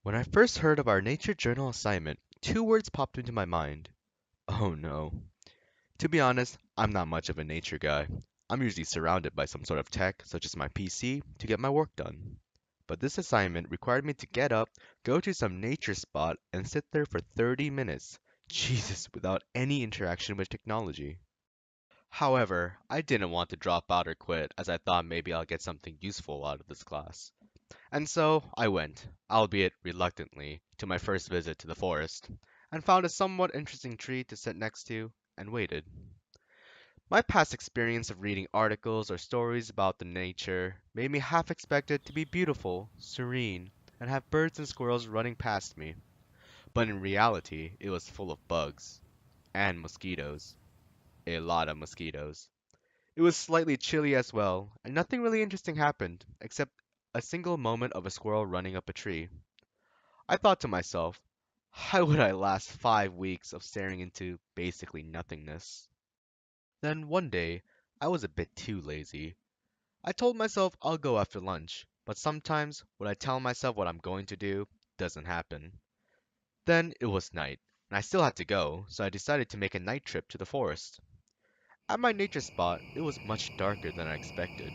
When I first heard of our nature journal assignment, two words popped into my mind. Oh no. To be honest, I'm not much of a nature guy. I'm usually surrounded by some sort of tech, such as my PC, to get my work done. But this assignment required me to get up, go to some nature spot, and sit there for 30 minutes. Jesus, without any interaction with technology. However, I didn't want to drop out or quit as I thought maybe I'll get something useful out of this class. And so I went, albeit reluctantly, to my first visit to the forest, and found a somewhat interesting tree to sit next to, and waited. My past experience of reading articles or stories about the nature made me half expect it to be beautiful, serene, and have birds and squirrels running past me. But in reality, it was full of bugs and mosquitoes. A lot of mosquitoes. It was slightly chilly as well, and nothing really interesting happened, except a single moment of a squirrel running up a tree. I thought to myself, how would I last 5 weeks of staring into basically nothingness? Then one day, I was a bit too lazy. I told myself I'll go after lunch, but sometimes when I tell myself what I'm going to do, doesn't happen. Then it was night, and I still had to go, so I decided to make a night trip to the forest. At my nature spot, it was much darker than I expected,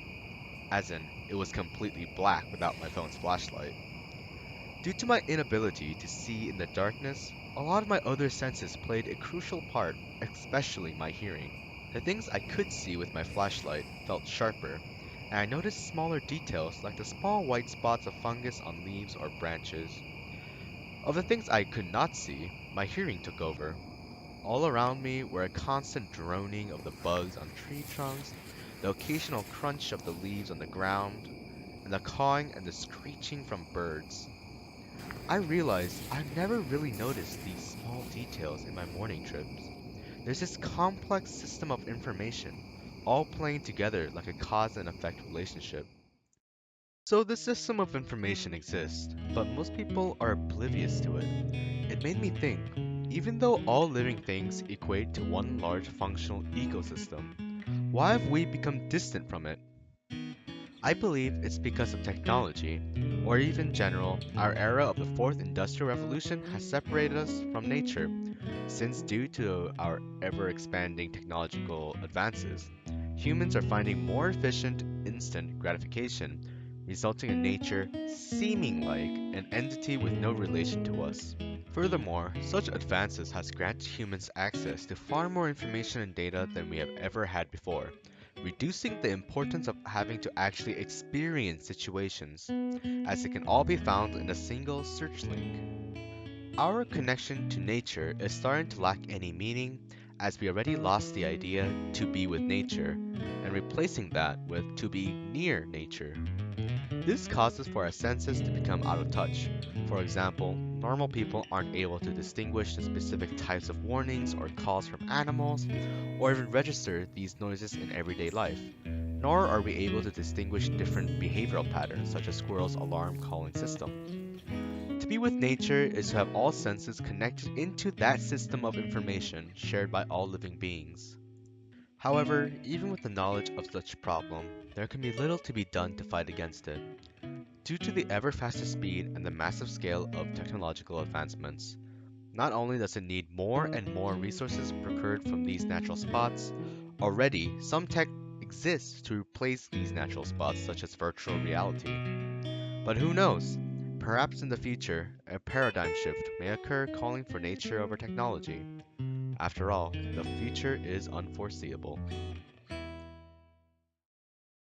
as in, it was completely black without my phone's flashlight. Due to my inability to see in the darkness, a lot of my other senses played a crucial part, especially my hearing. The things I could see with my flashlight felt sharper, and I noticed smaller details like the small white spots of fungus on leaves or branches. Of the things I could not see, my hearing took over. All around me were a constant droning of the bugs on tree trunks, the occasional crunch of the leaves on the ground, and the cawing and the screeching from birds. I realized I've never really noticed these small details in my morning trips. There's this complex system of information, all playing together like a cause and effect relationship. So this system of information exists, but most people are oblivious to it. It made me think, even though all living things equate to one large functional ecosystem, why have we become distant from it? I believe it's because of technology, or even general, our era of the fourth industrial revolution has separated us from nature, since due to our ever expanding technological advances, humans are finding more efficient instant gratification, resulting in nature seeming like an entity with no relation to us. Furthermore, such advances has granted humans access to far more information and data than we have ever had before, reducing the importance of having to actually experience situations, as it can all be found in a single search link. Our connection to nature is starting to lack any meaning, as we already lost the idea to be with nature, and replacing that with to be near nature. This causes for our senses to become out of touch. For example, normal people aren't able to distinguish the specific types of warnings or calls from animals, or even register these noises in everyday life. Nor are we able to distinguish different behavioral patterns, such as squirrel's alarm calling system. To be with nature is to have all senses connected into that system of information shared by all living beings. However, even with the knowledge of such problem, there can be little to be done to fight against it. Due to the ever faster speed and the massive scale of technological advancements, not only does it need more and more resources procured from these natural spots, already some tech exists to replace these natural spots such as virtual reality. But who knows? Perhaps in the future, a paradigm shift may occur calling for nature over technology. After all, the future is unforeseeable.